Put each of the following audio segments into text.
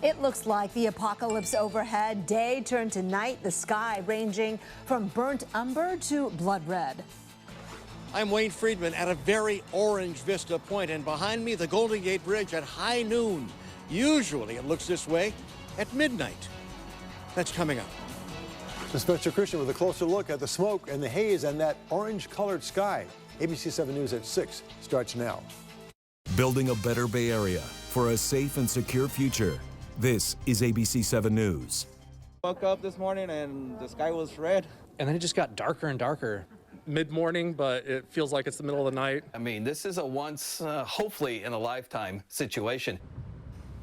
It looks like the apocalypse overhead. Day turned to night, the sky ranging from burnt umber to blood red. I'm Wayne Friedman at a very orange Vista Point, and behind me, the Golden Gate Bridge at high noon. Usually it looks this way at midnight. That's coming up. Spencer Christian with a closer look at the smoke and the haze and that orange-colored sky. ABC7 News at 6 starts now. Building a better Bay Area for a safe and secure future. This is ABC7 News. Woke up this morning and the sky was red. And then it just got darker and darker. Mid-morning, but it feels like it's the middle of the night. I mean, this is a once, hopefully in a lifetime situation.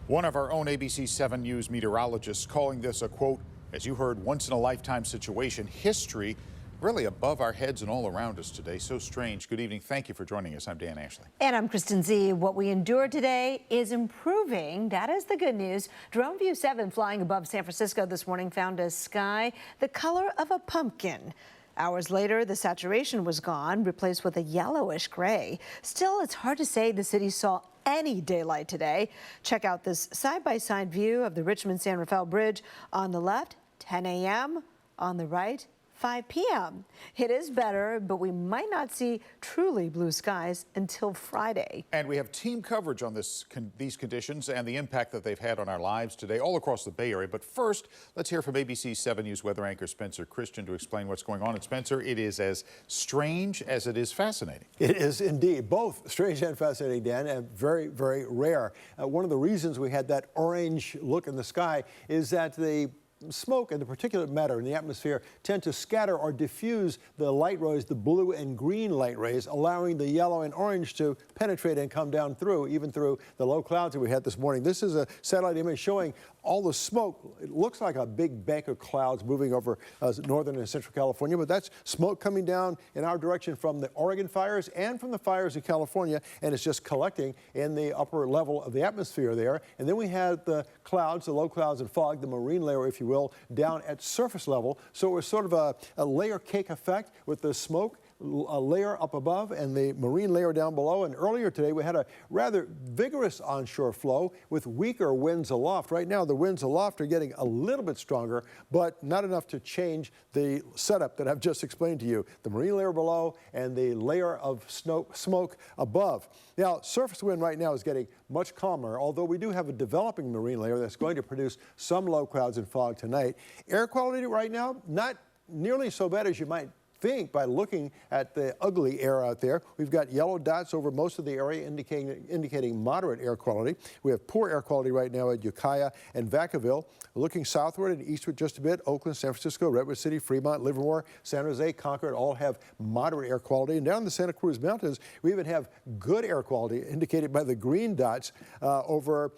One of our own ABC7 News meteorologists calling this a, quote, as you heard, once in a lifetime situation. History really above our heads and all around us today. So strange. Good evening. Thank you for joining us. I'm Dan Ashley. And I'm Kristen Z. What we endured today is improving. That is the good news. Drone View 7 flying above San Francisco this morning found a sky the color of a pumpkin. Hours later, the saturation was gone, replaced with a yellowish gray. Still, it's hard to say the city saw any daylight today. Check out this side-by-side view of the Richmond-San Rafael Bridge. On the left, 10 a.m. On the right, 5 p.m. It is better, but we might not see truly blue skies until Friday. And we have team coverage on these conditions and the impact that they've had on our lives today all across the Bay Area. But first, let's hear from ABC7 News weather anchor Spencer Christian to explain what's going on. And Spencer, it is as strange as it is fascinating. It is indeed both strange and fascinating, Dan, and very, very rare. One of the reasons we had that orange look in the sky is that the smoke and the particulate matter in the atmosphere tend to scatter or diffuse the light rays, the blue and green light rays, allowing the yellow and orange to penetrate and come down through, even through the low clouds that we had this morning. This is a satellite image showing all the smoke. It looks like a big bank of clouds moving over northern and central California, but that's smoke coming down in our direction from the Oregon fires and from the fires in California, and it's just collecting in the upper level of the atmosphere there. And then we had the clouds, the low clouds and fog, the marine layer, if you will, down at surface level. So it was sort of a layer cake effect with the smoke, a layer up above and the marine layer down below. And earlier today, we had a rather vigorous onshore flow with weaker winds aloft. Right now, the winds aloft are getting a little bit stronger, but not enough to change the setup that I've just explained to you. The marine layer below and the layer of smoke above. Now, surface wind right now is getting much calmer, although we do have a developing marine layer that's going to produce some low clouds and fog tonight. Air quality right now, not nearly so bad as you might think by looking at the ugly air out there. We've got yellow dots over most of the area indicating moderate air quality. We have poor air quality right now at Ukiah and Vacaville. Looking southward and eastward just a bit, Oakland, San Francisco, Redwood City, Fremont, Livermore, San Jose, Concord all have moderate air quality. And down in the Santa Cruz Mountains, we even have good air quality indicated by the green dots over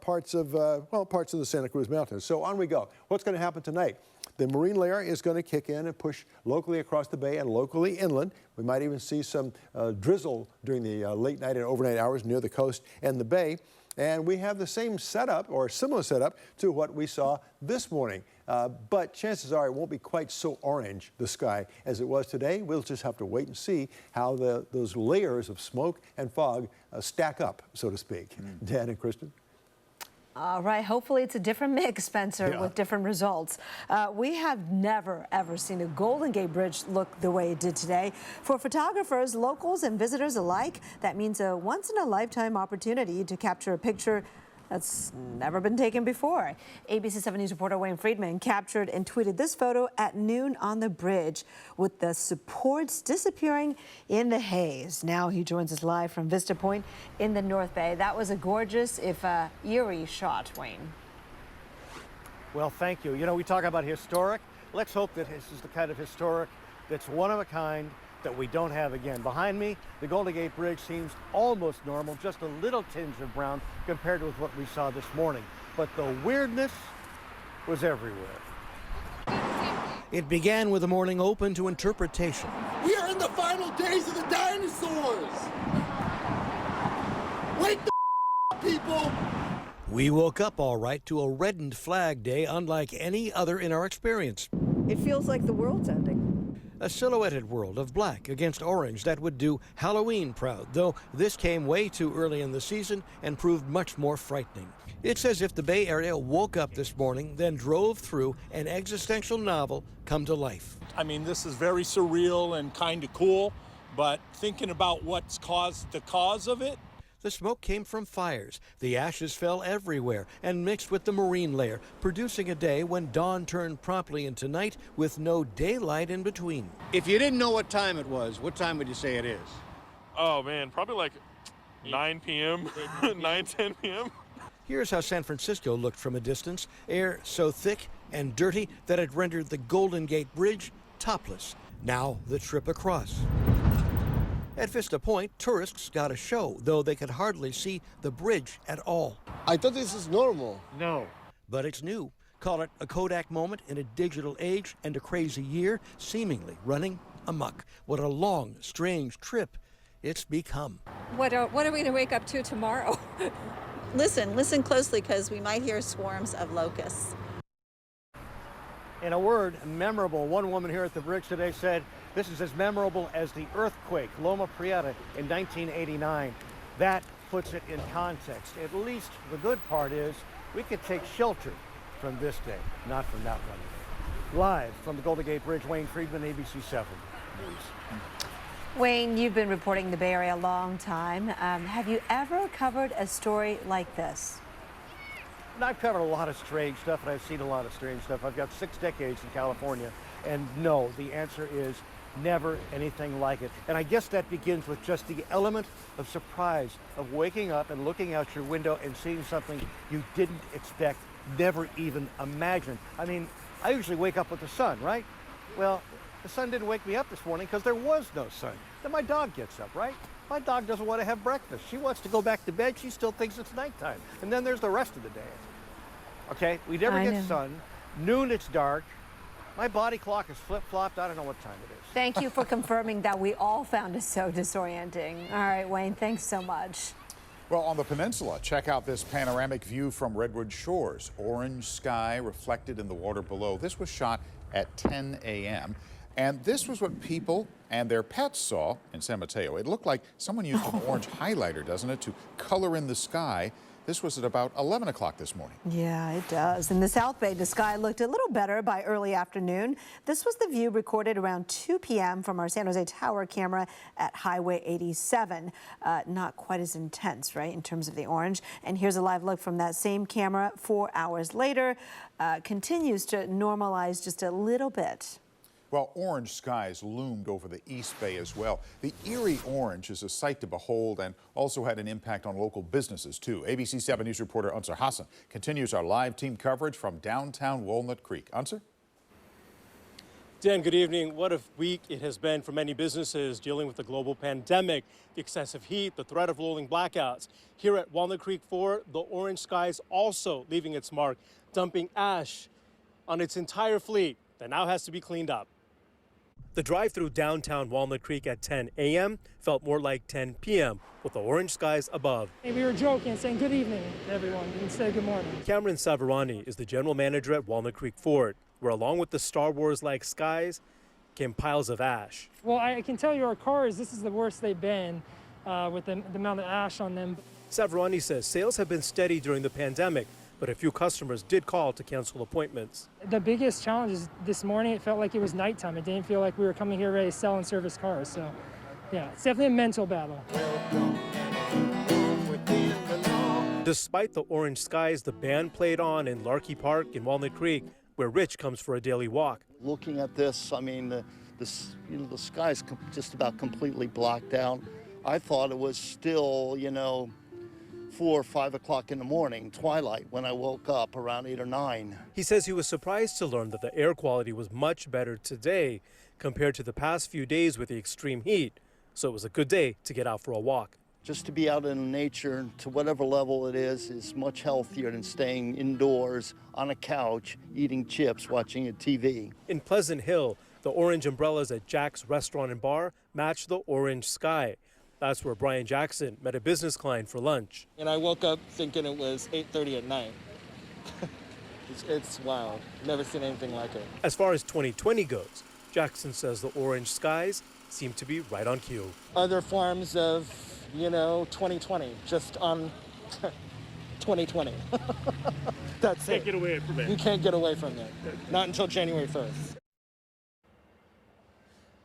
parts of the Santa Cruz Mountains. So on we go. What's going to happen tonight? The marine layer is going to kick in and push locally across the bay and locally inland. We might even see some drizzle during the late night and overnight hours near the coast and the bay. And we have the same setup or similar setup to what we saw this morning. But chances are it won't be quite so orange, the sky, as it was today. We'll just have to wait and see how those layers of smoke and fog stack up, so to speak. Dan and Kristen? All right, hopefully it's a different mix, Spencer, with different results. We have never, ever seen a Golden Gate Bridge look the way it did today. For photographers, locals, and visitors alike, that means a once-in-a-lifetime opportunity to capture a picture that's never been taken before. ABC7 News reporter Wayne Friedman captured and tweeted this photo at noon on the bridge with the supports disappearing in the haze. Now he joins us live from Vista Point in the North Bay. That was a gorgeous, if eerie shot, Wayne. Well, thank you. You know, we talk about historic. Let's hope that this is the kind of historic that's one of a kind that we don't have again. Behind me, the Golden Gate Bridge seems almost normal, just a little tinge of brown compared with what we saw this morning. But the weirdness was everywhere. It began with a morning open to interpretation. We are in the final days of the dinosaurs! Wake the up, people! We woke up all right to a reddened flag day unlike any other in our experience. It feels like the world's ending. A silhouetted world of black against orange that would do Halloween proud, though this came way too early in the season and proved much more frightening. It's as if the Bay Area woke up this morning, then drove through an existential novel come to life. I mean, this is very surreal and kind of cool, but thinking about what's caused the cause of it. The smoke came from fires. The ashes fell everywhere and mixed with the marine layer, producing a day when dawn turned promptly into night with no daylight in between. If you didn't know what time it was, what time would you say it is? Oh man, probably like 9 p.m., 10 p.m. Here's how San Francisco looked from a distance. Air so thick and dirty that it rendered the Golden Gate Bridge topless. Now the trip across. At Vista Point, tourists got a show, though they could hardly see the bridge at all. I thought this is normal. No. But it's new. Call it a Kodak moment in a digital age and a crazy year, seemingly running amok. What a long, strange trip it's become. What are we going to wake up to tomorrow? Listen closely, because we might hear swarms of locusts. In a word, memorable. One woman here at the bridge today said, this is as memorable as the earthquake, Loma Prieta, in 1989. That puts it in context. At least the good part is we could take shelter from this day, not from that one. Live from the Golden Gate Bridge, Wayne Friedman, ABC7 News. Wayne, you've been reporting the Bay Area a long time. Have you ever covered a story like this? I've covered a lot of strange stuff, and I've seen a lot of strange stuff. I've got 6 decades in California, and no, the answer is never anything like it. And I guess that begins with just the element of surprise of waking up and looking out your window and seeing something you didn't expect, never even imagined. I mean, I usually wake up with the sun, right? Well, the sun didn't wake me up this morning because there was no sun. Then my dog gets up, right? My dog doesn't want to have breakfast. She wants to go back to bed. She still thinks it's nighttime. And then there's the rest of the day. Okay, we never get sun. Noon, it's dark. My body clock is flip-flopped. I don't know what time it is. Thank you for confirming that we all found it so disorienting. All right, Wayne, thanks so much. Well, on the peninsula, check out this panoramic view from Redwood Shores. Orange sky reflected in the water below. This was shot at 10 a.m. And this was what people and their pets saw in San Mateo. It looked like someone used an orange highlighter, doesn't it, to color in the sky. This was at about 11 o'clock this morning. Yeah, it does. In the South Bay, the sky looked a little better by early afternoon. This was the view recorded around 2 p.m. from our San Jose Tower camera at Highway 87. Not quite as intense, right, in terms of the orange. And here's a live look from that same camera 4 hours later. Continues to normalize just a little bit. Well, orange skies loomed over the East Bay as well. The eerie orange is a sight to behold and also had an impact on local businesses, too. ABC7 News reporter Unser Hassan continues our live team coverage from downtown Walnut Creek. Unser? Dan, good evening. What a week it has been for many businesses dealing with the global pandemic, the excessive heat, the threat of rolling blackouts. Here at Walnut Creek 4, the orange skies also leaving its mark, dumping ash on its entire fleet that now has to be cleaned up. The drive through downtown Walnut Creek at 10 a.m. felt more like 10 p.m. with the orange skies above. Hey, we were joking, saying good evening to everyone instead of good morning. Cameron Savarani is the general manager at Walnut Creek Ford, where along with the Star Wars-like skies came piles of ash. Well, I can tell you our cars, this is the worst they've been with the amount of ash on them. Savarani says sales have been steady during the pandemic, but a few customers did call to cancel appointments. The biggest challenge is this morning, it felt like it was nighttime. It didn't feel like we were coming here ready to sell and service cars. So, yeah, it's definitely a mental battle. Despite the orange skies, the band played on in Larkey Park in Walnut Creek, where Rich comes for a daily walk. Looking at this, I mean, the sky's just about completely blocked out. I thought it was still, 4 or 5 o'clock in the morning, twilight, when I woke up around 8 or 9. He says he was surprised to learn that the air quality was much better today compared to the past few days with the extreme heat. So it was a good day to get out for a walk. Just to be out in nature, to whatever level it is much healthier than staying indoors on a couch, eating chips, watching a TV. In Pleasant Hill, the orange umbrellas at Jack's Restaurant and Bar match the orange sky. That's where Brian Jackson met a business client for lunch. And I woke up thinking it was 8:30 at night. It's wild. Never seen anything like it. As far as 2020 goes, Jackson says the orange skies seem to be right on cue. Other forms of, 2020, just on 2020. That's it. Can't get away from it. You can't get away from it. Not until January 1st.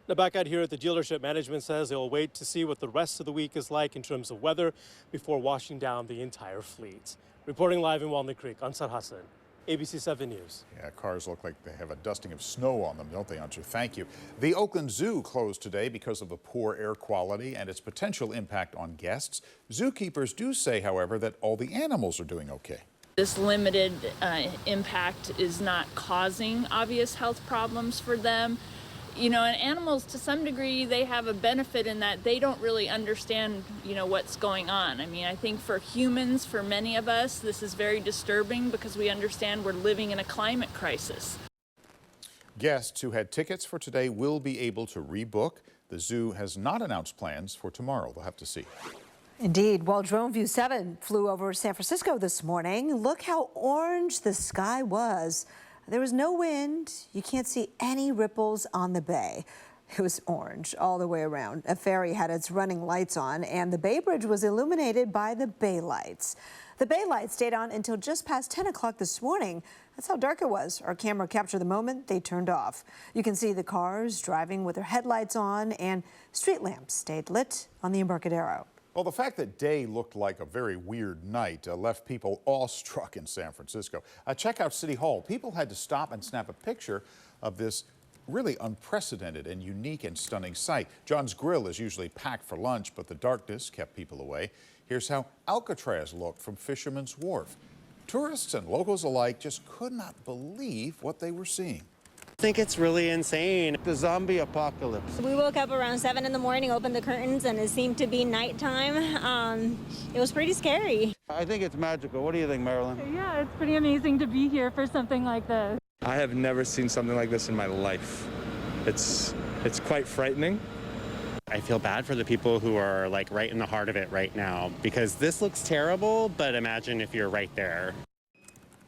Now back out here at the dealership, management says they'll wait to see what the rest of the week is like in terms of weather before washing down the entire fleet. Reporting live in Walnut Creek, Ansar Hassan, ABC7 News. Yeah, cars look like they have a dusting of snow on them, don't they, Ansar? Thank you. The Oakland Zoo closed today because of the poor air quality and its potential impact on guests. Zookeepers do say, however, that all the animals are doing okay. This limited impact is not causing obvious health problems for them. And animals, to some degree, they have a benefit in that they don't really understand, what's going on. I mean, I think for humans, for many of us, this is very disturbing because we understand we're living in a climate crisis. Guests who had tickets for today will be able to rebook. The zoo has not announced plans for tomorrow. They'll have to see. Indeed. Well, Drone View 7 flew over San Francisco this morning. Look how orange the sky was. There was no wind. You can't see any ripples on the bay. It was orange all the way around. A ferry had its running lights on, and the Bay Bridge was illuminated by the bay lights. The bay lights stayed on until just past 10 o'clock this morning. That's how dark it was. Our camera captured the moment they turned off. You can see the cars driving with their headlights on, and street lamps stayed lit on the Embarcadero. Well, the fact that day looked like a very weird night left people awestruck in San Francisco. Check out City Hall. People had to stop and snap a picture of this really unprecedented and unique and stunning sight. John's Grill is usually packed for lunch, but the darkness kept people away. Here's how Alcatraz looked from Fisherman's Wharf. Tourists and locals alike just could not believe what they were seeing. I think it's really insane. The zombie apocalypse. We woke up around 7 in the morning, opened the curtains, and it seemed to be nighttime. It was pretty scary. I think it's magical. What do you think, Marilyn? Yeah, it's pretty amazing to be here for something like this. I have never seen something like this in my life. It's quite frightening. I feel bad for the people who are right in the heart of it right now, because this looks terrible, but imagine if you're right there.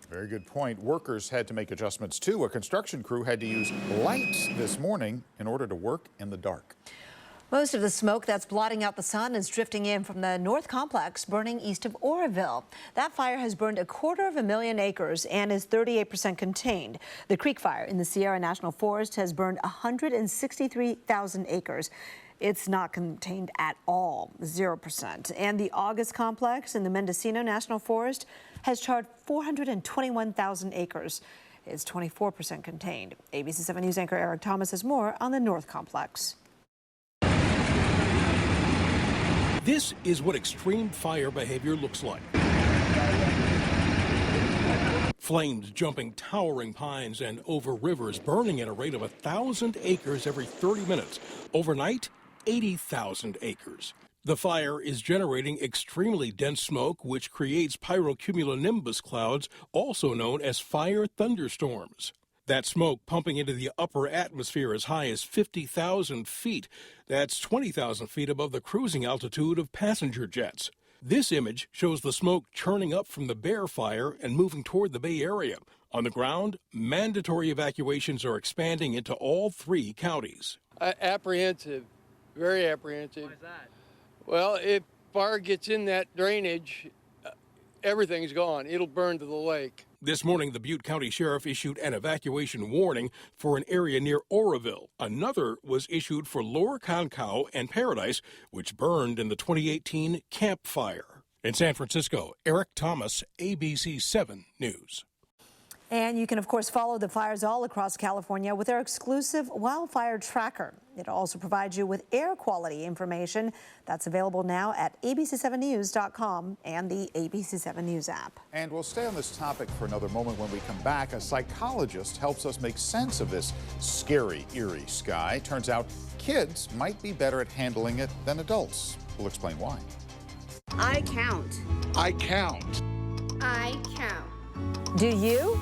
Very good point. Workers had to make adjustments too. A construction crew had to use lights this morning in order to work in the dark. Most of the smoke that's blotting out the sun is drifting in from the North Complex, burning east of Oroville. That fire has burned 250,000 acres and is 38% contained. The Creek Fire in the Sierra National Forest has burned 163,000 acres. It's not contained at all, 0%. And the August Complex in the Mendocino National Forest has charred 421,000 acres. It's 24% contained. ABC7 News anchor Eric Thomas has more on the North Complex. This is what extreme fire behavior looks like. Flames jumping towering pines and over rivers, burning at a rate of 1,000 acres every 30 minutes. Overnight, 80,000 acres. The fire is generating extremely dense smoke, which creates pyrocumulonimbus clouds, also known as fire thunderstorms. That smoke pumping into the upper atmosphere as high as 50,000 feet. That's 20,000 feet above the cruising altitude of passenger jets. This image shows the smoke churning up from the Bear Fire and moving toward the Bay Area. On the ground, mandatory evacuations are expanding into all 3 counties. Apprehensive, very apprehensive. Why is that? Well, if fire gets in that drainage, everything's gone. It'll burn to the lake. This morning, the Butte County Sheriff issued an evacuation warning for an area near Oroville. Another was issued for Lower Concow and Paradise, which burned in the 2018 Camp Fire. In San Francisco, Eric Thomas, ABC7 News. And you can, of course, follow the fires all across California with our exclusive wildfire tracker. It also provides you with air quality information that's available now at abc7news.com and the ABC7 News app. And we'll stay on this topic for another moment. When we come back, a psychologist helps us make sense of this scary, eerie sky. Turns out kids might be better at handling it than adults. We'll explain why. I count. I count. I count. Do you?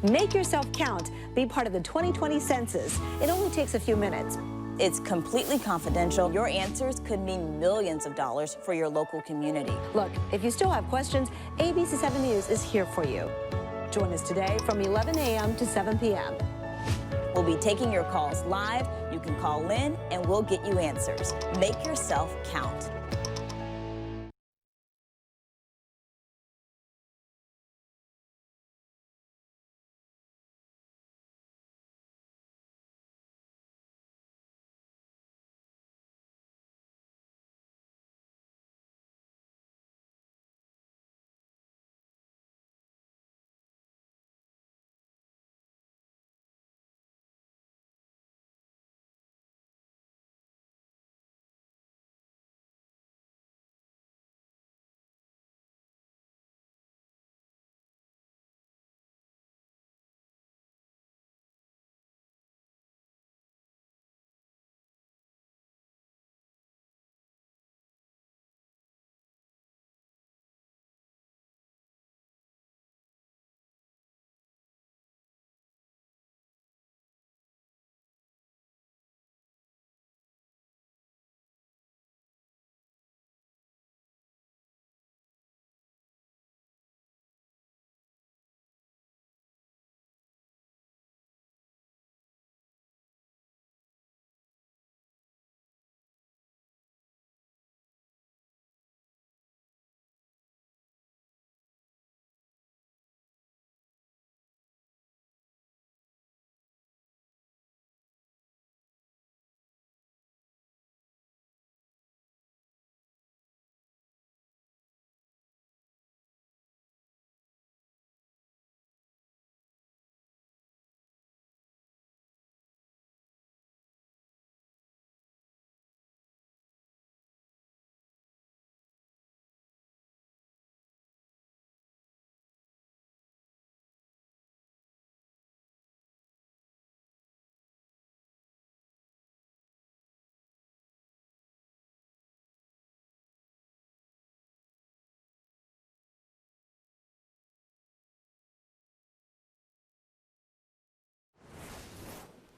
Make yourself count. Be part of the 2020 census. It only takes a few minutes. It's completely confidential. Your answers could mean millions of dollars for your local community. Look, if you still have questions, ABC7 News is here for you. Join us today from 11 a.m. to 7 p.m. We'll be taking your calls live. You can call in and we'll get you answers. Make yourself count.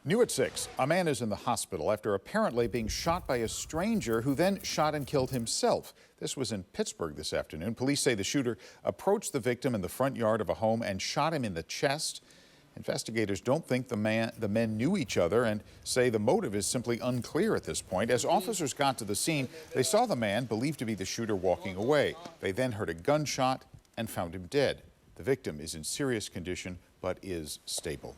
New at 6, a man is in the hospital after apparently being shot by a stranger who then shot and killed himself. This was in Pittsburgh this afternoon. Police say the shooter approached the victim in the front yard of a home and shot him in the chest. Investigators don't think the men knew each other and say the motive is simply unclear at this point. As officers got to the scene, they saw the man, believed to be the shooter, walking away. They then heard a gunshot and found him dead. The victim is in serious condition but is stable.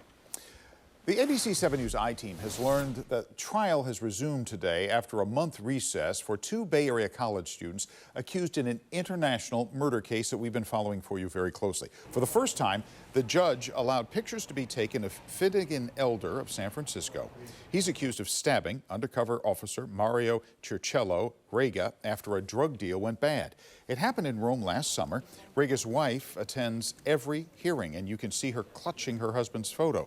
The ABC7 News I-team has learned that trial has resumed today after a month recess for 2 Bay Area college students accused in an international murder case that we've been following for you very closely. For the first time, the judge allowed pictures to be taken of Finnegan Elder of San Francisco. He's accused of stabbing undercover officer Mario Circello Rega after a drug deal went bad. It happened in Rome last summer. Rega's wife attends every hearing, and you can see her clutching her husband's photo.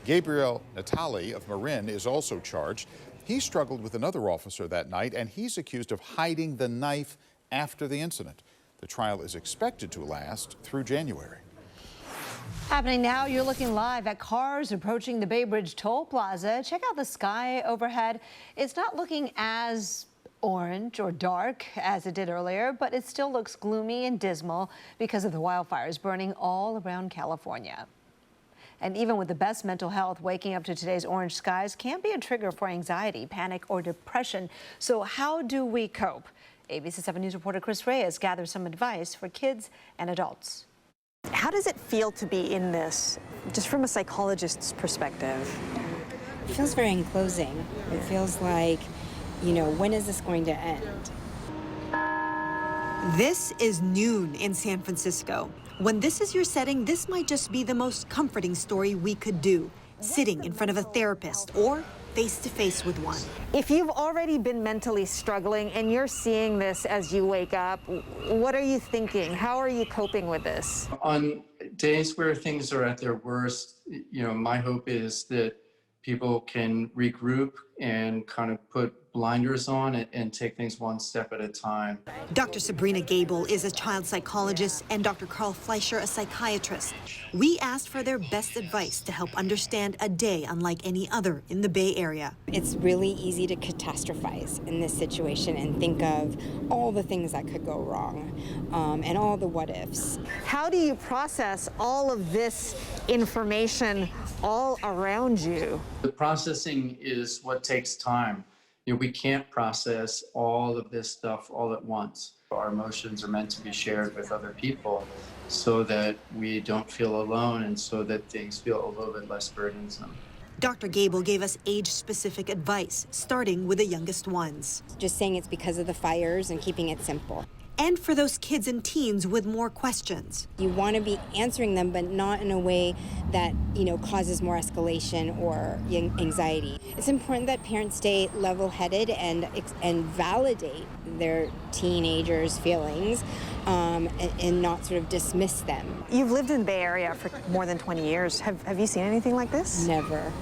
Gabriel Natali of Marin is also charged. He struggled with another officer that night, and he's accused of hiding the knife after the incident. The trial is expected to last through January. Happening now, you're looking live at cars approaching the Bay Bridge Toll Plaza. Check out the sky overhead. It's not looking as orange or dark as it did earlier, but it still looks gloomy and dismal because of the wildfires burning all around California. And even with the best mental health, waking up to today's orange skies can be a trigger for anxiety, panic, or depression. So how do we cope? ABC7 News reporter Chris Reyes gathers some advice for kids and adults. How does it feel to be in this, just from a psychologist's perspective? It feels very enclosing. It feels like, you know, when is this going to end? This is noon in San Francisco. When this is your setting, this might just be the most comforting story we could do, sitting in front of a therapist or face-to-face with one. If you've already been mentally struggling and you're seeing this as you wake up, what are you thinking? How are you coping with this? On days where things are at their worst, you know, my hope is that people can regroup and kind of put blinders on and take things one step at a time. Dr. Sabrina Gable is a child psychologist and Dr. Carl Fleischer a psychiatrist. We asked for their best advice to help understand a day unlike any other in the Bay Area. It's really easy to catastrophize in this situation and think of all the things that could go wrong and all the what ifs. How do you process all of this information all around you. The processing is what takes time. You know, we can't process all of this stuff all at once. Our emotions are meant to be shared with other people so that we don't feel alone and so that things feel a little bit less burdensome. Dr. Gable gave us age-specific advice, starting with the youngest ones. Just saying it's because of the fires and keeping it simple. And for those kids and teens with more questions. You want to be answering them, but not in a way that, causes more escalation or anxiety. It's important that parents stay level-headed and validate their teenagers' feelings and not sort of dismiss them. You've lived in the Bay Area for more than 20 years. Have you seen anything like this? Never.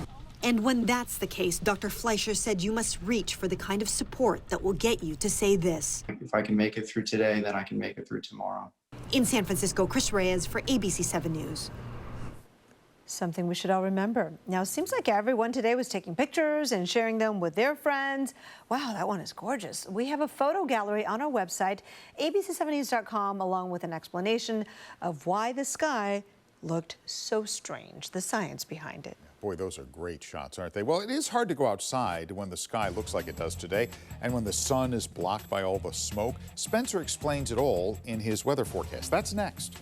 And when that's the case, Dr. Fleischer said you must reach for the kind of support that will get you to say this. If I can make it through today, then I can make it through tomorrow. In San Francisco, Chris Reyes for ABC7 News. Something we should all remember. Now, it seems like everyone today was taking pictures and sharing them with their friends. Wow, that one is gorgeous. We have a photo gallery on our website, abc7news.com, along with an explanation of why the sky looked so strange, the science behind it. Boy, those are great shots, aren't they? Well, it is hard to go outside when the sky looks like it does today and when the sun is blocked by all the smoke. Spencer explains it all in his weather forecast. That's next.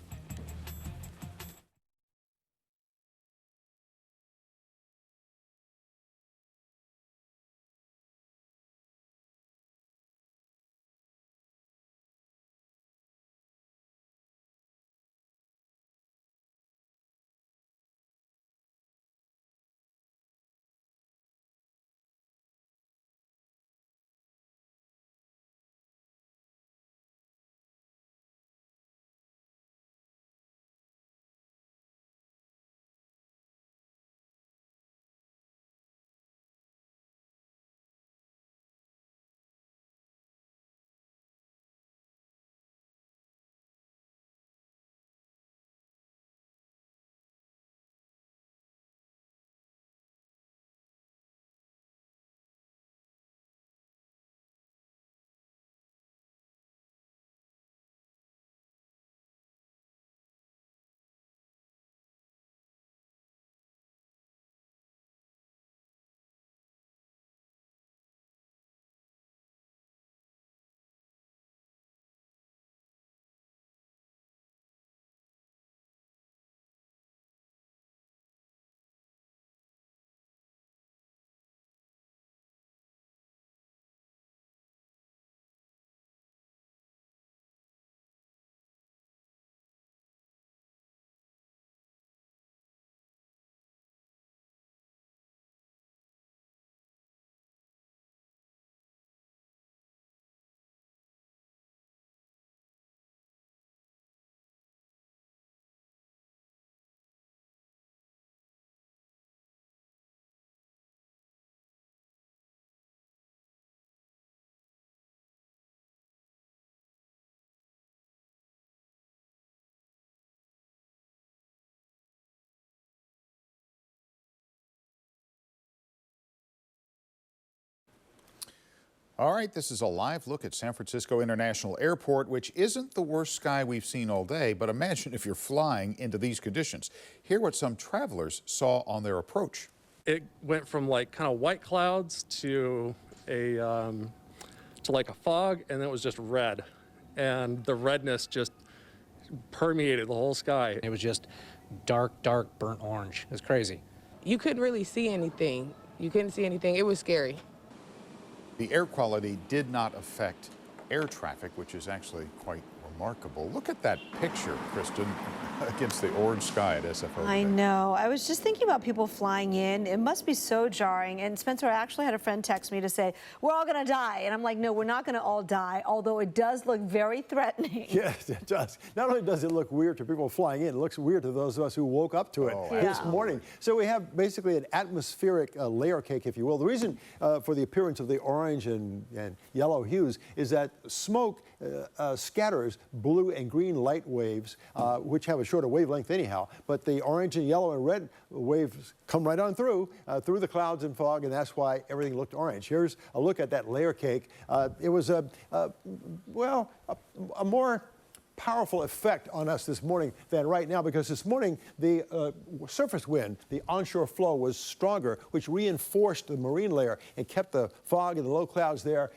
All right, this is a live look at San Francisco International Airport, which isn't the worst sky we've seen all day, but imagine if you're flying into these conditions. Hear what some travelers saw on their approach. It went from like kind of white clouds to like a fog, and then it was just red. And the redness just permeated the whole sky. It was just dark, burnt orange. It was crazy. You couldn't really see anything. It was scary. The air quality did not affect air traffic, which is actually quite remarkable. Look at that picture, Kristen, against the orange sky at SFO. I know. I was just thinking about people flying in. It must be so jarring. And Spencer, I actually had a friend text me to say, we're all going to die. And I'm like, no, we're not going to all die, although it does look very threatening. Yes, it does. Not only does it look weird to people flying in, it looks weird to those of us who woke up to it this morning. So we have basically an atmospheric layer cake, if you will. The reason for the appearance of the orange and yellow hues is that smoke scatters blue and green light waves, which have a shorter wavelength anyhow, but the orange and yellow and red waves come right on through the clouds and fog, and that's why everything looked orange. Here's a look at that layer cake. It was a more powerful effect on us this morning than right now, because this morning the surface wind, the onshore flow was stronger, which reinforced the marine layer and kept the fog and the low clouds there,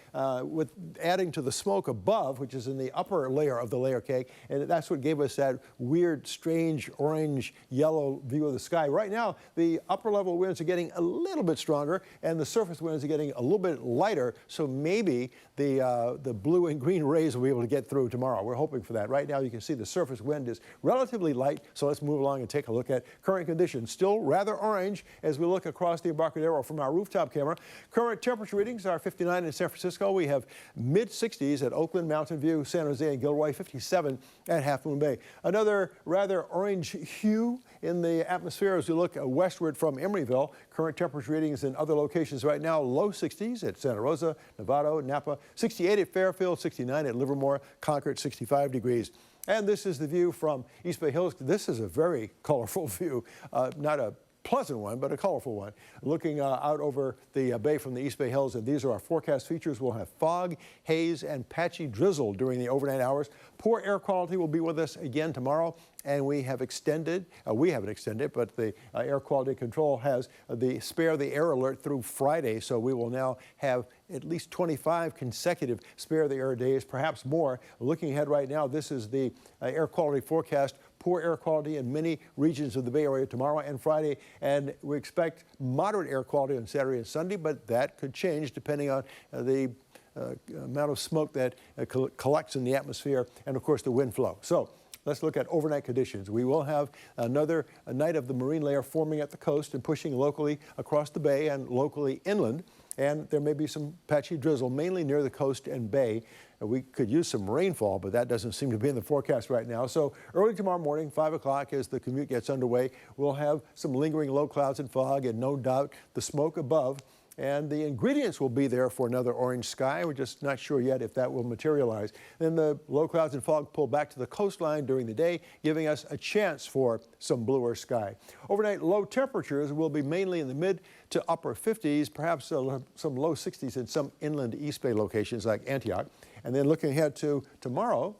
with adding to the smoke above, which is in the upper layer of the layer cake, and that's what gave us that weird, strange orange yellow view of the sky. Right now the upper level winds are getting a little bit stronger and the surface winds are getting a little bit lighter, so maybe the blue and green rays will be able to get through tomorrow. We're hoping for that. Right now you can see the surface wind is relatively light, so let's move along and take a look at current conditions. Still rather orange as we look across the Embarcadero from our rooftop camera. Current temperature readings are 59 in San Francisco. We have mid-60s at Oakland, Mountain View, San Jose, and Gilroy, 57 at Half Moon Bay. Another rather orange hue in the atmosphere as we look westward from Emeryville. Current temperature readings in other locations right now, low 60s at Santa Rosa, Novato, Napa, 68 at Fairfield, 69 at Livermore, Concord, 65 degrees. And this is the view from East Bay Hills. This is a very colorful view, not a pleasant one, but a colorful one. Looking out over the bay from the East Bay Hills, and these are our forecast features. We'll have fog, haze, and patchy drizzle during the overnight hours. Poor air quality will be with us again tomorrow, and we haven't extended, but the air quality control has the spare the air alert through Friday, so we will now have at least 25 consecutive spare the air days, perhaps more. Looking ahead right now, this is the air quality forecast. Poor air quality in many regions of the Bay Area tomorrow and Friday, and we expect moderate air quality on Saturday and Sunday, but that could change depending on the amount of smoke that collects in the atmosphere and, of course, the wind flow. So let's look at overnight conditions. We will have another night of the marine layer forming at the coast and pushing locally across the bay and locally inland. And there may be some patchy drizzle, mainly near the coast and bay. We could use some rainfall, but that doesn't seem to be in the forecast right now. So early tomorrow morning, 5 o'clock, as the commute gets underway, we'll have some lingering low clouds and fog, and no doubt the smoke above. And the ingredients will be there for another orange sky. We're just not sure yet if that will materialize. Then the low clouds and fog pull back to the coastline during the day, giving us a chance for some bluer sky. Overnight low temperatures will be mainly in the mid to upper 50s, perhaps some low 60s in some inland East Bay locations like Antioch. And then looking ahead to tomorrow,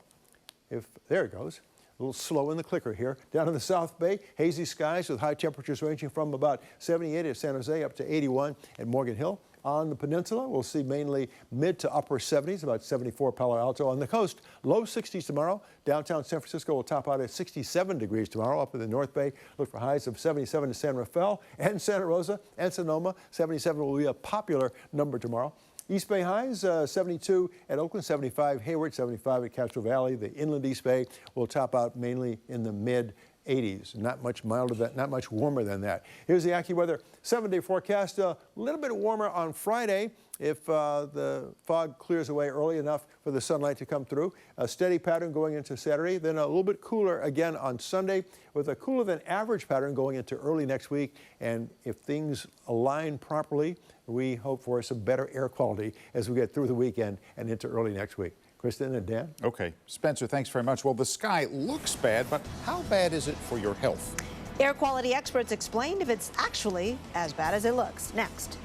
there it goes. A little slow in the clicker here. Down in the South Bay, hazy skies with high temperatures ranging from about 78 at San Jose up to 81 at Morgan Hill. On the peninsula, we'll see mainly mid to upper 70s, about 74 Palo Alto. On the coast, low 60s tomorrow. Downtown San Francisco will top out at 67 degrees tomorrow. Up in the North Bay, look for highs of 77 to San Rafael and Santa Rosa and Sonoma. 77 will be a popular number tomorrow. East Bay highs, 72 at Oakland, 75 Hayward, 75 at Castro Valley. The inland East Bay will top out mainly in the mid-80s. Not much milder than, not much warmer than that. Here's the AccuWeather 7-day forecast. A little bit warmer on Friday if the fog clears away early enough for the sunlight to come through. A steady pattern going into Saturday, then a little bit cooler again on Sunday with a cooler than average pattern going into early next week. And if things align properly, we hope for some better air quality as we get through the weekend and into early next week. Kristen and Dan? Okay. Spencer, thanks very much. Well, the sky looks bad, but how bad is it for your health? Air quality experts explained if it's actually as bad as it looks. Next.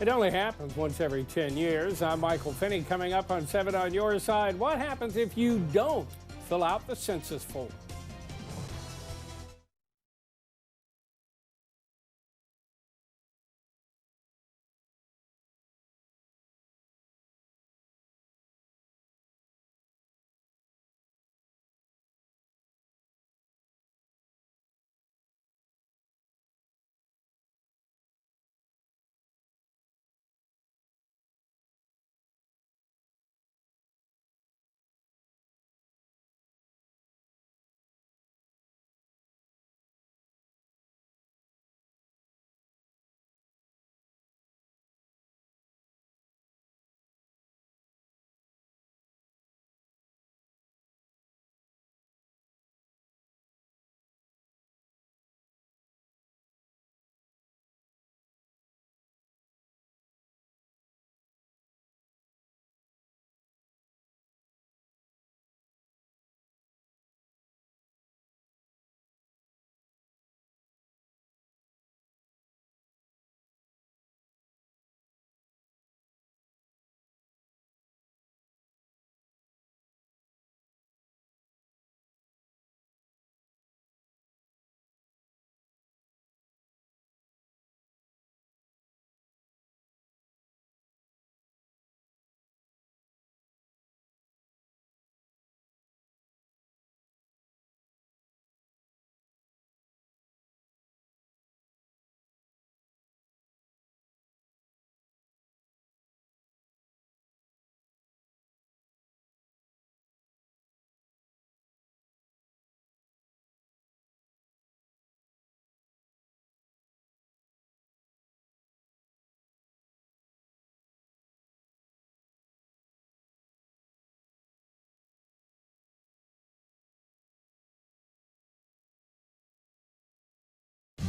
It only happens once every 10 years. I'm Michael Finney. Coming up on 7 on your side, what happens if you don't fill out the census form?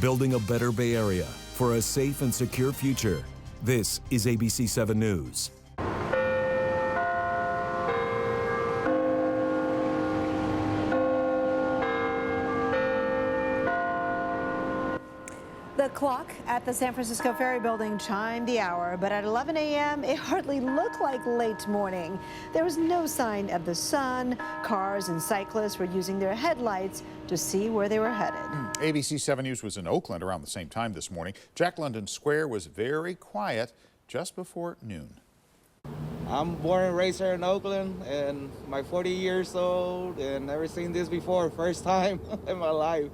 building a better Bay Area for a safe and secure future. This is ABC7 News. The clock at the San Francisco Ferry Building chimed the hour, but at 11 a.m., it hardly looked like late morning. There was no sign of the sun. Cars and cyclists were using their headlights to see where they were headed. ABC7 News was in Oakland around the same time this morning. Jack London Square was very quiet just before noon. I'm born and raised here in Oakland, and I'm 40 years old, and never seen this before. First time in my life.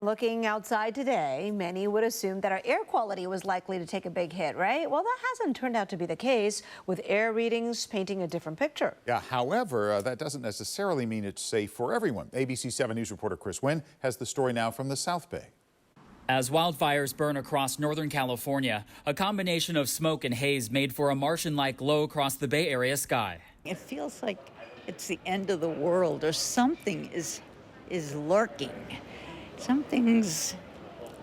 Looking outside today, many would assume that our air quality was likely to take a big hit, right? Well, that hasn't turned out to be the case, with air readings painting a different picture. Yeah, however, that doesn't necessarily mean it's safe for everyone. ABC7 News reporter Chris Wynn has the story now from the South Bay. As wildfires burn across Northern California, a combination of smoke and haze made for a Martian-like glow across the Bay Area sky. It feels like it's the end of the world, or something is lurking. Something's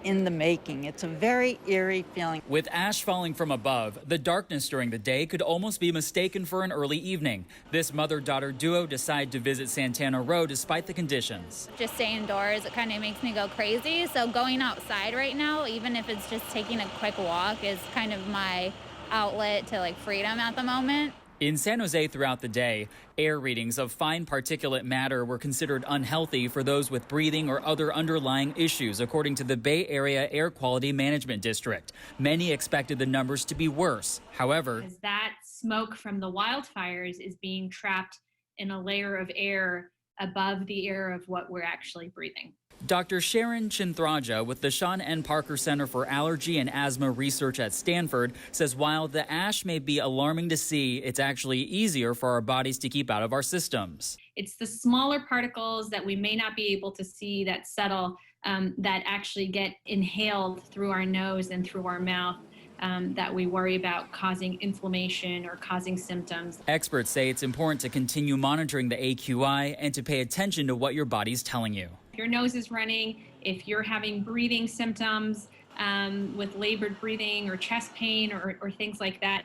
in the making. It's a very eerie feeling. With ash falling from above, the darkness during the day could almost be mistaken for an early evening. This mother-daughter duo decided to visit Santana Row despite the conditions. Just stay indoors, it kind of makes me go crazy. So going outside right now, even if it's just taking a quick walk, is kind of my outlet to like freedom at the moment. In San Jose throughout the day, air readings of fine particulate matter were considered unhealthy for those with breathing or other underlying issues, according to the Bay Area Air Quality Management District. Many expected the numbers to be worse. However, that smoke from the wildfires is being trapped in a layer of air above the air of what we're actually breathing. Dr. Sharon Chinthraja with the Sean N. Parker Center for Allergy and Asthma Research at Stanford says while the ash may be alarming to see, it's actually easier for our bodies to keep out of our systems. It's the smaller particles that we may not be able to see that settle, that actually get inhaled through our nose and through our mouth. That we worry about causing inflammation or causing symptoms. Experts say it's important to continue monitoring the AQI and to pay attention to what your body's telling you. If your nose is running, if you're having breathing symptoms with labored breathing or chest pain or things like that,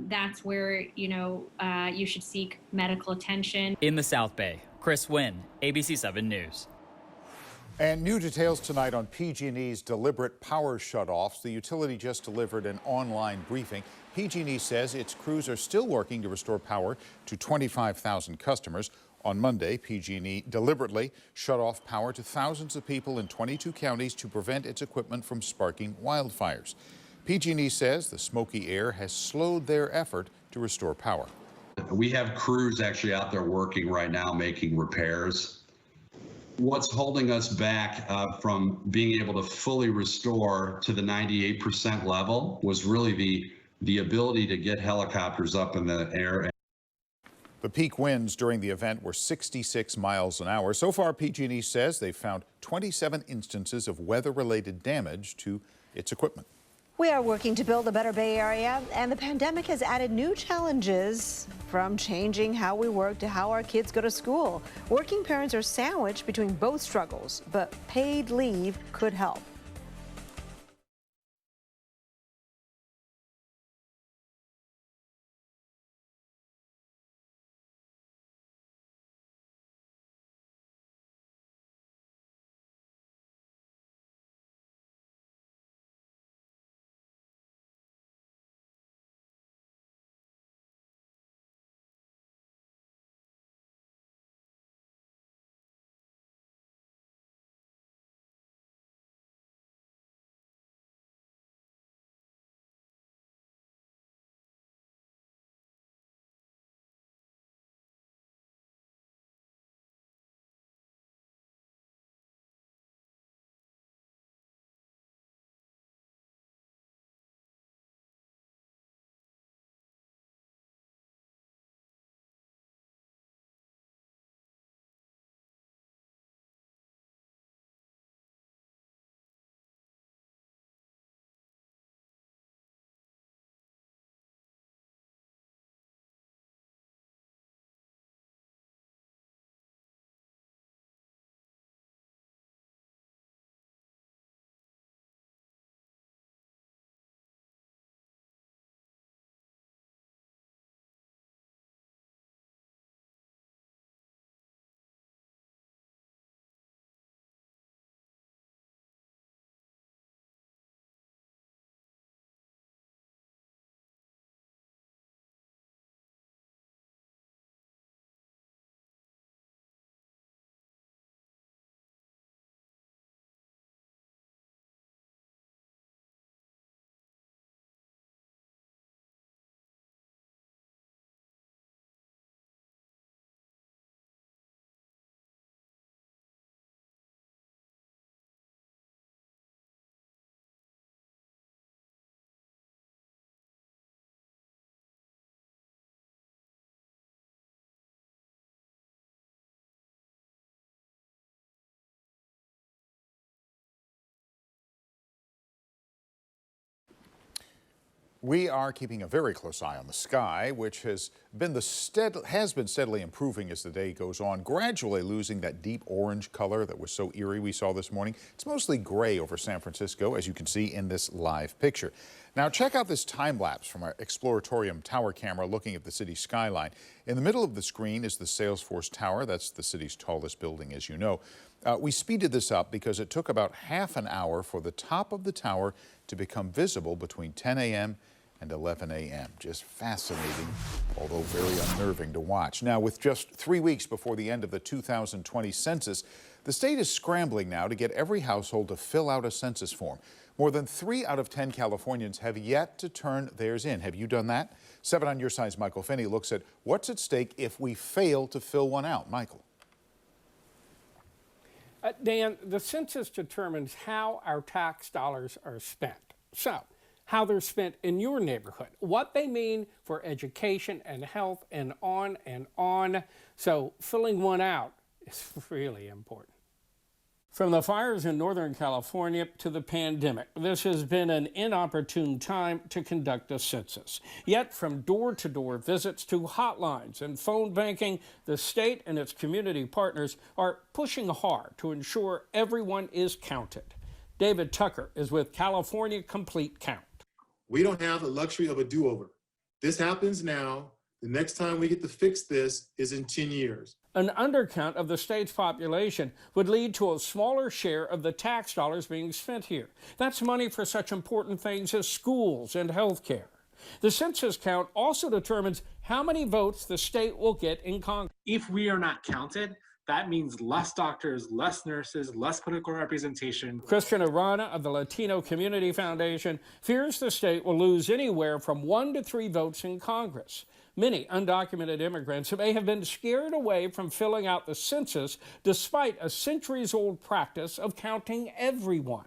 that's where you should seek medical attention. In the South Bay, Chris Wynn, ABC7 News. And new details tonight on PG&E's deliberate power shutoffs. The utility just delivered an online briefing. PG&E says its crews are still working to restore power to 25,000 customers. On Monday, PG&E deliberately shut off power to thousands of people in 22 counties to prevent its equipment from sparking wildfires. PG&E says the smoky air has slowed their effort to restore power. We have crews actually out there working right now making repairs. What's holding us back from being able to fully restore to the 98% level was really the ability to get helicopters up in the air. The peak winds during the event were 66 miles an hour. So far, PG&E says they've found 27 instances of weather-related damage to its equipment. We are working to build a better Bay Area, and the pandemic has added new challenges, from changing how we work to how our kids go to school. Working parents are sandwiched between both struggles, but paid leave could help. We are keeping a very close eye on the sky, which has been steadily improving as the day goes on, gradually losing that deep orange color that was so eerie we saw this morning. It's mostly gray over San Francisco, as you can see in this live picture. Now check out this time lapse from our Exploratorium tower camera looking at the city skyline. In the middle of the screen is the Salesforce Tower. That's the city's tallest building, as you know. We speeded this up because it took about half an hour for the top of the tower to become visible between 10 a.m. and 11 a.m. Just fascinating, although very unnerving to watch. Now, with just 3 weeks before the end of the 2020 census, the state is scrambling now to get every household to fill out a census form. More than 3 out of 10 Californians have yet to turn theirs in. Have you done that? 7 on Your Side's Michael Finney looks at what's at stake if we fail to fill one out. Michael. Dan, the census determines how our tax dollars are spent. So, how they're spent in your neighborhood, what they mean for education and health, and on and on. So, filling one out is really important. From the fires in Northern California to the pandemic, this has been an inopportune time to conduct a census. Yet, from door-to-door visits to hotlines and phone banking, the state and its community partners are pushing hard to ensure everyone is counted. David Tucker is with California Complete Count. We don't have the luxury of a do-over. This happens now. The next time we get to fix this is in 10 years. An undercount of the state's population would lead to a smaller share of the tax dollars being spent here. That's money for such important things as schools and health care. The census count also determines how many votes the state will get in Congress. If we are not counted, that means less doctors, less nurses, less political representation. Christian Arana of the Latino Community Foundation fears the state will lose anywhere from 1 to 3 votes in Congress. Many undocumented immigrants may have been scared away from filling out the census despite a centuries-old practice of counting everyone.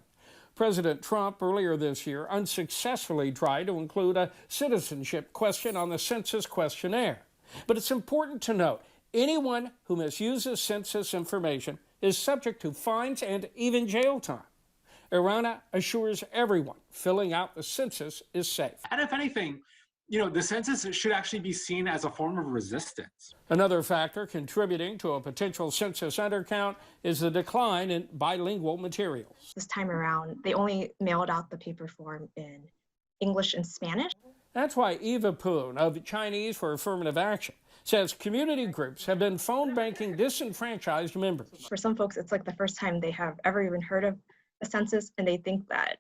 President Trump earlier this year unsuccessfully tried to include a citizenship question on the census questionnaire. But it's important to note, anyone who misuses census information is subject to fines and even jail time. Arana assures everyone filling out the census is safe. And if anything, the census should actually be seen as a form of resistance. Another factor contributing to a potential census undercount is the decline in bilingual materials. This time around, they only mailed out the paper form in English and Spanish. That's why Eva Poon of Chinese for Affirmative Action says community groups have been phone banking disenfranchised members. For some folks, it's like the first time they have ever even heard of a census, and they think that,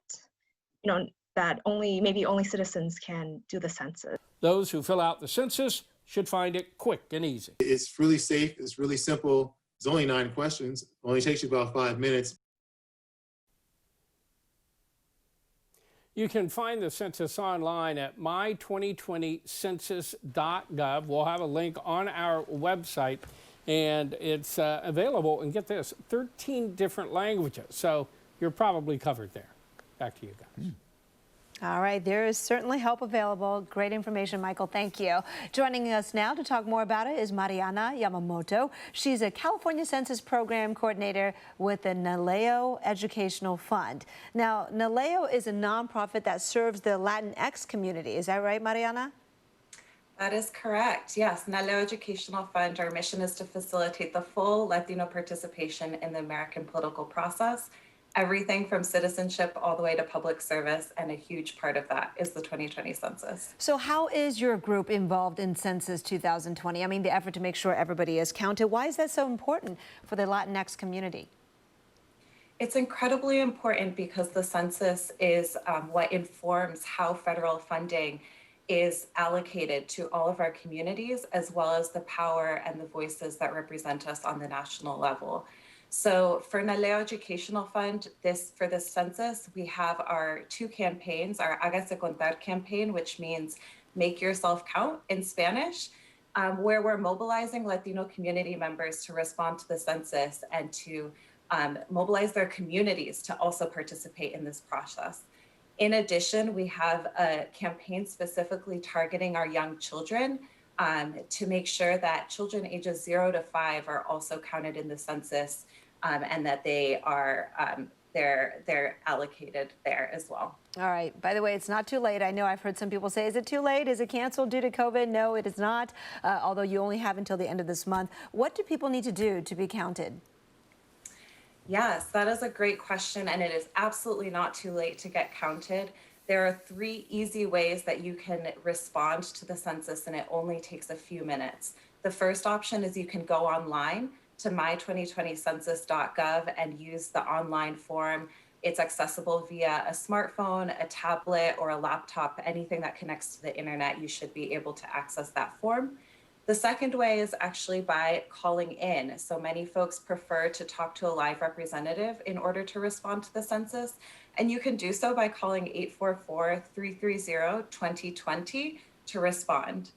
that maybe only citizens can do the census. Those who fill out the census should find it quick and easy. It's really safe. It's really simple. It's only 9 questions. It only takes you about 5 minutes. You can find the census online at my2020census.gov. We'll have a link on our website, and it's available, and get this, 13 different languages. So you're probably covered there. Back to you guys. All right, there is certainly help available. Great information, Michael. Thank you. Joining us now to talk more about it is Mariana Yamamoto. She's a California Census Program Coordinator with the NALEO Educational Fund. Now, NALEO is a nonprofit that serves the Latinx community. Is that right, Mariana? That is correct. Yes, NALEO Educational Fund, our mission is to facilitate the full Latino participation in the American political process. Everything from citizenship all the way to public service, and a huge part of that is the 2020 census. So how is your group involved in Census 2020? I mean, the effort to make sure everybody is counted. Why is that so important for the Latinx community? It's incredibly important because the census is what informs how federal funding is allocated to all of our communities, as well as the power and the voices that represent us on the national level. So for NALEO Educational Fund, for this census, we have our 2 campaigns, our Hágase Contar campaign, which means make yourself count in Spanish, where we're mobilizing Latino community members to respond to the census and to mobilize their communities to also participate in this process. In addition, we have a campaign specifically targeting our young children to make sure that children ages 0 to 5 are also counted in the census, and that they are they're allocated there as well. All right. By the way, it's not too late. I know I've heard some people say, is it too late? Is it canceled due to COVID? No, it is not, although you only have until the end of this month. What do people need to do to be counted? Yes, that is a great question, and it is absolutely not too late to get counted. There are 3 easy ways that you can respond to the census, and it only takes a few minutes. The first option is you can go online to my2020census.gov and use the online form. It's accessible via a smartphone, a tablet, or a laptop. Anything that connects to the internet, you should be able to access that form. The second way is actually by calling in. So many folks prefer to talk to a live representative in order to respond to the census. And you can do so by calling 844-330-2020 to respond.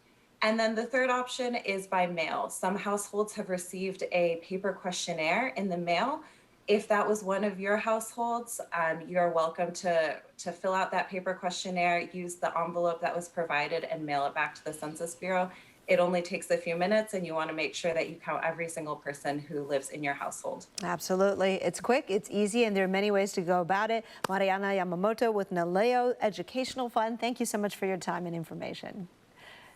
And then the third option is by mail. Some households have received a paper questionnaire in the mail. If that was one of your households, you're welcome to fill out that paper questionnaire, use the envelope that was provided, and mail it back to the Census Bureau. It only takes a few minutes, and you want to make sure that you count every single person who lives in your household. Absolutely. It's quick, it's easy, and there are many ways to go about it. Mariana Yamamoto with Naleo Educational Fund, thank you so much for your time and information.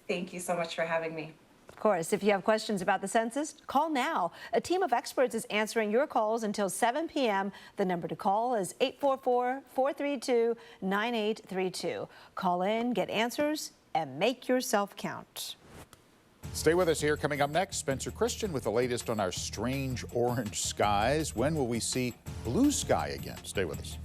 Thank you so much for having me. Of course, if you have questions about the census, call now. A team of experts is answering your calls until 7 p.m. The number to call is 844-432-9832. Call in, get answers, and make yourself count. Stay with us here. Coming up next, Spencer Christian with the latest on our strange orange skies. When will we see blue sky again? Stay with us.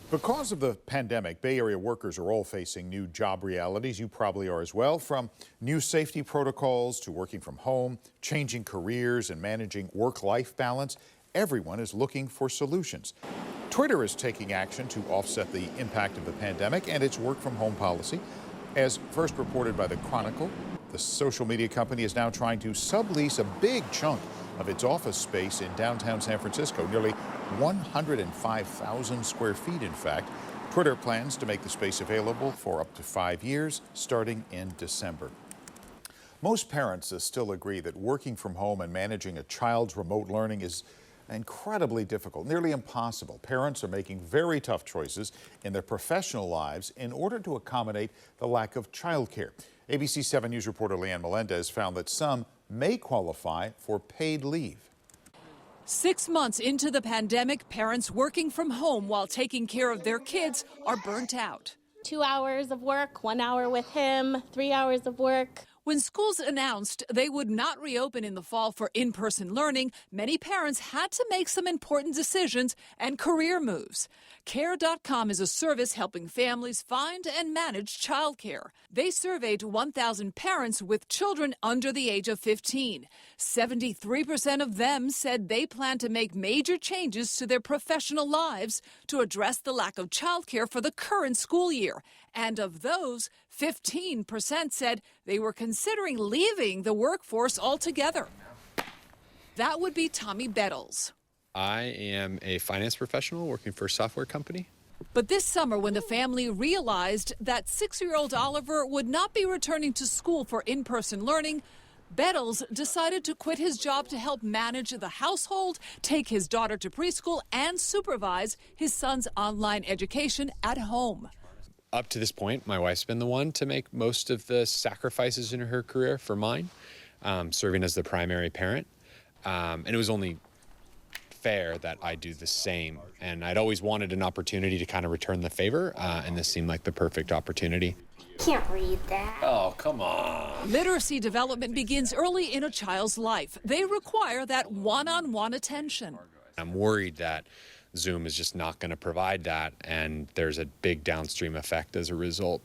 Because of the pandemic, Bay Area workers are all facing new job realities. You probably are as well. From new safety protocols to working from home, changing careers and managing work-life balance, everyone is looking for solutions. Twitter is taking action to offset the impact of the pandemic and its work-from-home policy. As first reported by the Chronicle, the social media company is now trying to sublease a big chunk of its office space in downtown San Francisco, nearly 105,000 square feet, in fact. Twitter plans to make the space available for up to 5 years, starting in December. Most parents still agree that working from home and managing a child's remote learning is incredibly difficult, nearly impossible. Parents are making very tough choices in their professional lives in order to accommodate the lack of childcare. ABC7 News reporter Leanne Melendez found that some may qualify for paid leave. 6 months into the pandemic, parents working from home while taking care of their kids are burnt out. 2 hours of work, 1 hour with him, 3 hours of work. When schools announced they would not reopen in the fall for in-person learning, many parents had to make some important decisions and career moves. Care.com is a service helping families find and manage childcare. They surveyed 1,000 parents with children under the age of 15. 73% of them said they plan to make major changes to their professional lives to address the lack of childcare for the current school year. And of those, 15% said they were considering leaving the workforce altogether. That would be Tommy Bettles. I am a finance professional working for a software company. But this summer, when the family realized that 6-year-old Oliver would not be returning to school for in-person learning, Bettles decided to quit his job to help manage the household, take his daughter to preschool, and supervise his son's online education at home. Up to this point, my wife's been the one to make most of the sacrifices in her career for mine, serving as the primary parent. And it was only fair that I do the same. And I'd always wanted an opportunity to kind of return the favor, and this seemed like the perfect opportunity. Can't read that. Oh, come on. Literacy development begins early in a child's life. They require that one-on-one attention. I'm worried that Zoom is just not going to provide that, and there's a big downstream effect as a result.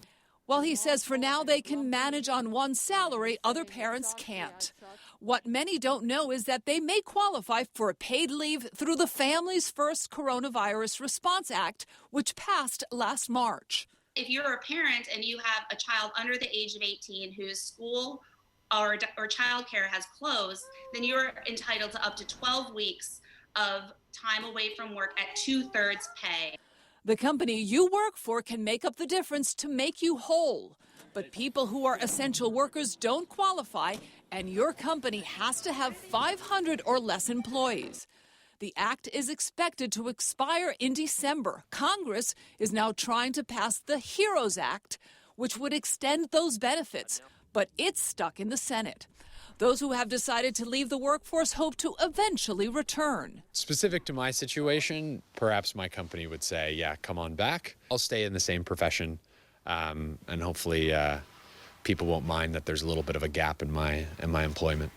While he says for now they can manage on one salary, other parents can't. What many don't know is that they may qualify for a paid leave through the Families First Coronavirus Response Act, which passed last March. If you're a parent and you have a child under the age of 18 whose school or childcare has closed, then you're entitled to up to 12 weeks of time away from work at 2/3 pay. The company you work for can make up the difference to make you whole. But people who are essential workers don't qualify, and your company has to have 500 or less employees. The act is expected to expire in December. Congress is now trying to pass the HEROES Act, which would extend those benefits, but it's stuck in the Senate. Those who have decided to leave the workforce hope to eventually return. Specific to my situation, perhaps my company would say, yeah, come on back. I'll stay in the same profession, and hopefully people won't mind that there's a little bit of a gap in my employment.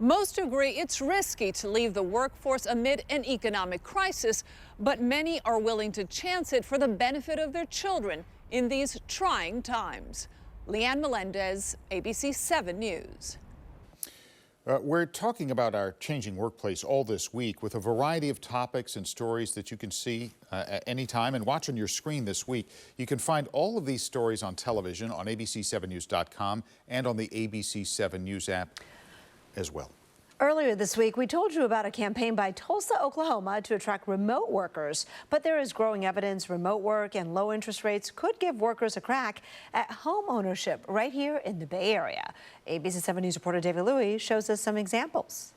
Most agree it's risky to leave the workforce amid an economic crisis, but many are willing to chance it for the benefit of their children in these trying times. Leanne Melendez, ABC7 News. We're talking about our changing workplace all this week with a variety of topics and stories that you can see at any time and watch on your screen this week. You can find all of these stories on television on ABC7news.com and on the ABC7 News app as well. Earlier this week, we told you about a campaign by Tulsa, Oklahoma to attract remote workers. But there is growing evidence remote work and low interest rates could give workers a crack at home ownership right here in the Bay Area. ABC7 News reporter David Louie shows us some examples.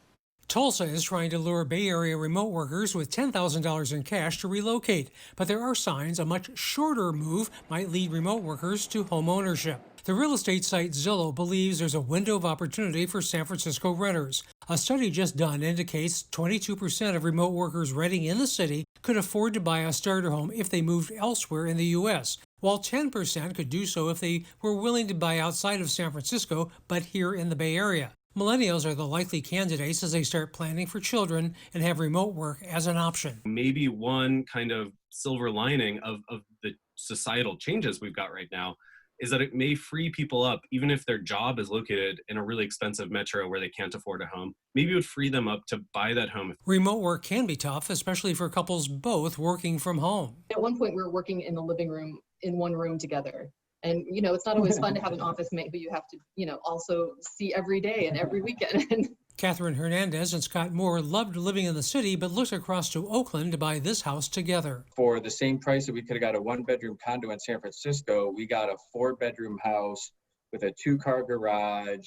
Tulsa is trying to lure Bay Area remote workers with $10,000 in cash to relocate. But there are signs a much shorter move might lead remote workers to home ownership. The real estate site Zillow believes there's a window of opportunity for San Francisco renters. A study just done indicates 22% of remote workers renting in the city could afford to buy a starter home if they moved elsewhere in the U.S., while 10% could do so if they were willing to buy outside of San Francisco, but here in the Bay Area. Millennials are the likely candidates as they start planning for children and have remote work as an option. Maybe one kind of silver lining of the societal changes we've got right now is that it may free people up, even if their job is located in a really expensive metro where they can't afford a home. Maybe it would free them up to buy that home. Remote work can be tough, especially for couples both working from home. At one point, we were working in the living room in one room together. And, you know, it's not always fun to have an office mate, but you have to, you know, also see every day and every weekend. Catherine Hernandez and Scott Moore loved living in the city, but looked across to Oakland to buy this house together. For the same price that we could have got a one-bedroom condo in San Francisco, we got a 4-bedroom house with a 2-car garage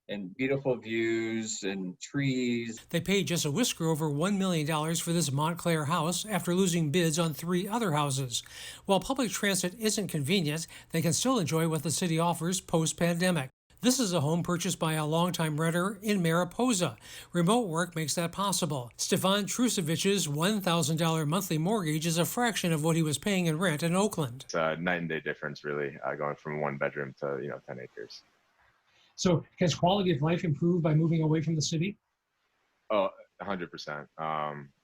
and beautiful views and trees. They paid just a whisker over $1 million for this Montclair house after losing bids on 3 other houses. While public transit isn't convenient, they can still enjoy what the city offers post-pandemic. This is a home purchased by a longtime renter in Mariposa. Remote work makes that possible. Stefan Trusevich's $1,000 monthly mortgage is a fraction of what he was paying in rent in Oakland. It's a night and day difference, really, going from 1 bedroom to 10 acres. So has quality of life improved by moving away from the city? Oh, 100%.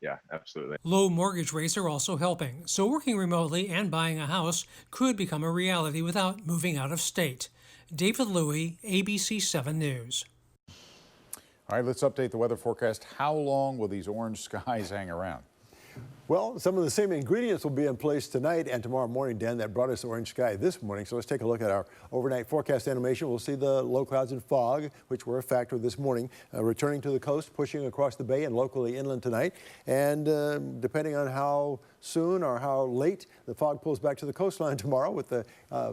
Yeah, absolutely. Low mortgage rates are also helping, so working remotely and buying a house could become a reality without moving out of state. David Louie, ABC7 News. All right, let's update the weather forecast. How long will these orange skies hang around? Well, some of the same ingredients will be in place tonight and tomorrow morning, Dan, that brought us orange sky this morning. So let's take a look at our overnight forecast animation. We'll see the low clouds and fog, which were a factor this morning, returning to the coast, pushing across the bay and locally inland tonight. And depending on how soon or how late the fog pulls back to the coastline tomorrow with the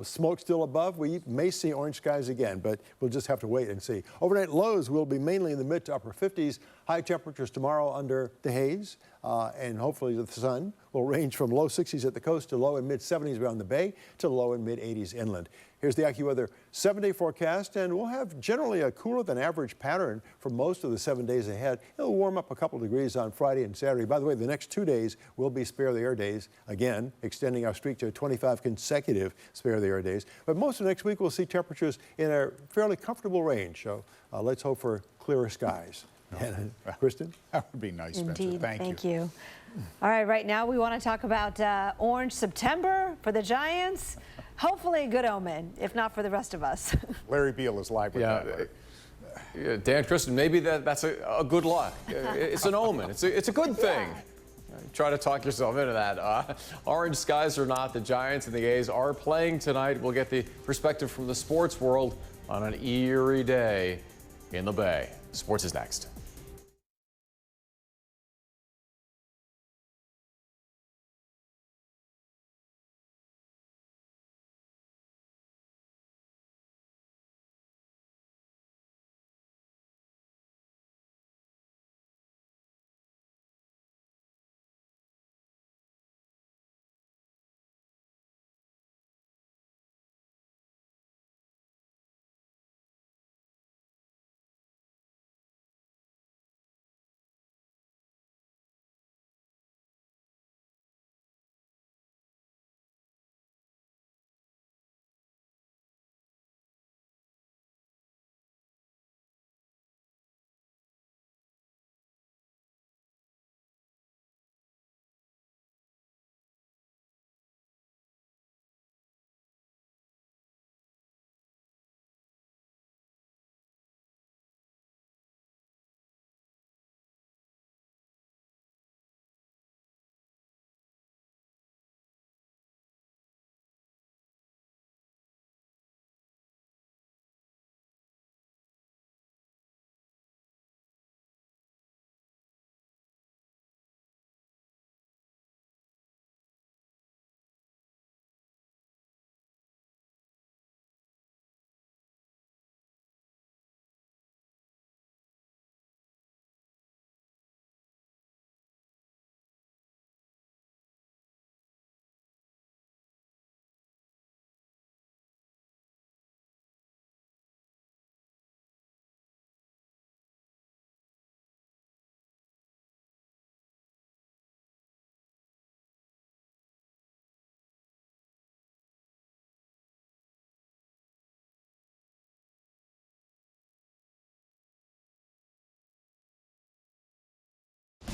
smoke still above, we may see orange skies again, but we'll just have to wait and see. Overnight lows will be mainly in the mid to upper 50s. High temperatures tomorrow under the haze, and hopefully the sun will range from low 60s at the coast to low and mid 70s around the bay to low and mid 80s inland. Here's the AccuWeather 7-day forecast, and we'll have generally a cooler than average pattern for most of the 7 days ahead. It'll warm up a couple degrees on Friday and Saturday. By the way, the next 2 days will be Spare the Air days, again, extending our streak to 25 consecutive Spare the Air days. But most of next week, we'll see temperatures in a fairly comfortable range. So let's hope for clearer skies. Kristen? That would be nice, Spencer. Indeed. Thank you. You. All right, right now we want to talk about Orange September for the Giants. Hopefully a good omen, if not for the rest of us. Larry Beal is live with that. Dan, Kristen, maybe that's a good luck. It's an omen. It's a good thing. Try to talk yourself into that. Orange skies or not, the Giants and the A's are playing tonight. We'll get the perspective from the sports world on an eerie day in the Bay. Sports is next.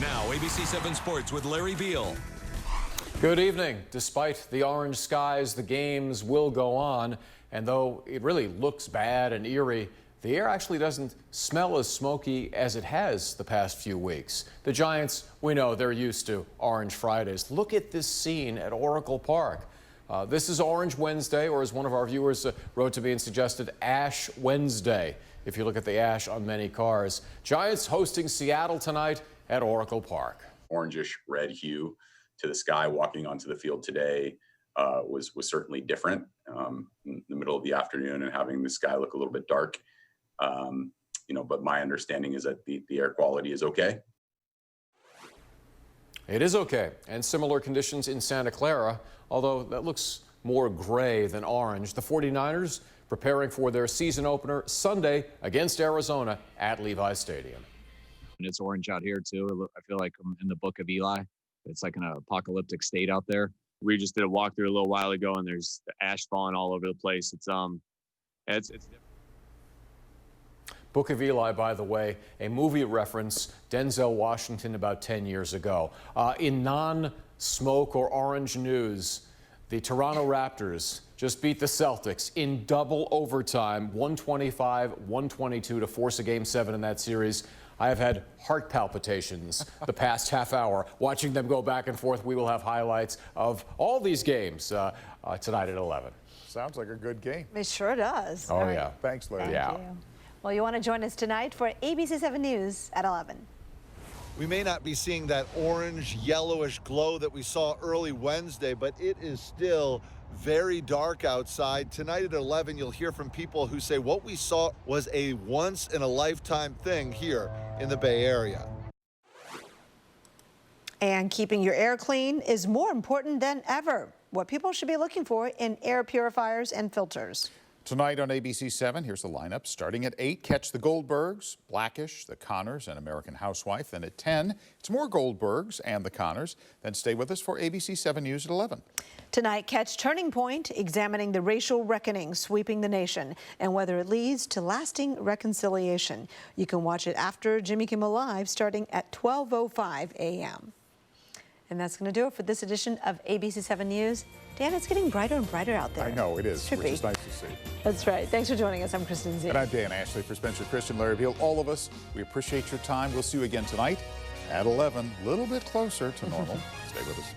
Now, ABC7 Sports with Larry Beal. Good evening. Despite the orange skies, the games will go on. And though it really looks bad and eerie, the air actually doesn't smell as smoky as it has the past few weeks. The Giants, we know they're used to Orange Fridays. Look at this scene at Oracle Park. This is Orange Wednesday, or as one of our viewers wrote to me and suggested, Ash Wednesday, if you look at the ash on many cars. Giants hosting Seattle tonight at Oracle Park. Orangish red hue to the sky walking onto the field today was certainly different in the middle of the afternoon and having the sky look a little bit dark. But my understanding is that the air quality is okay. It is okay, and similar conditions in Santa Clara, although that looks more gray than orange. The 49ers preparing for their season opener Sunday against Arizona at Levi Stadium. And it's orange out here too. I feel like I'm in the book of Eli. It's like an apocalyptic state out there. We just did a walkthrough a little while ago, and there's ash falling all over the place. It's different. Book of Eli, by the way, a movie reference, Denzel Washington about 10 years ago. In non-smoke or orange news, the Toronto Raptors just beat the Celtics in double overtime, 125-122 to force a Game 7 in that series. I have had heart palpitations the past half hour watching them go back and forth. We will have highlights of all these games tonight at 11. Sounds like a good game. It sure does. Oh, yeah. Thanks, Larry. Thank you. Well, you want to join us tonight for ABC7 News at 11. We may not be seeing that orange, yellowish glow that we saw early Wednesday, but it is still very dark outside. Tonight at 11, you'll hear from people who say what we saw was a once-in-a-lifetime thing here in the Bay Area. And keeping your air clean is more important than ever. What people should be looking for in air purifiers and filters. Tonight on ABC7, here's the lineup. Starting at 8, catch the Goldbergs, Blackish, the Connors, and American Housewife. Then at 10, it's more Goldbergs and the Connors. Then stay with us for ABC7 News at 11. Tonight, catch Turning Point, examining the racial reckoning sweeping the nation and whether it leads to lasting reconciliation. You can watch it after Jimmy Kimmel Live starting at 12:05 a.m. And that's going to do it for this edition of ABC7 News. Dan, it's getting brighter and brighter out there. I know it is, which is nice to see. That's right. Thanks for joining us. I'm Kristen Z. And I'm Dan Ashley. For Spencer Christian, Larry Beal, all of us, we appreciate your time. We'll see you again tonight at 11, a little bit closer to normal. Stay with us.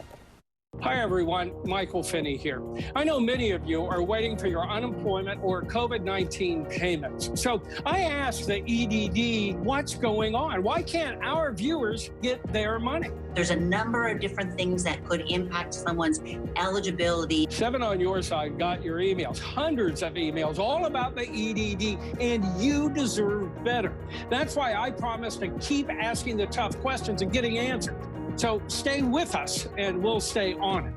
Hi, everyone. Michael Finney here. I know many of you are waiting for your unemployment or COVID-19 payments. So I asked the EDD, what's going on? Why can't our viewers get their money? There's a number of different things that could impact someone's eligibility. 7 on your side got your emails, hundreds of emails, all about the EDD, and you deserve better. That's why I promise to keep asking the tough questions and getting answers. So stay with us, and we'll stay on it.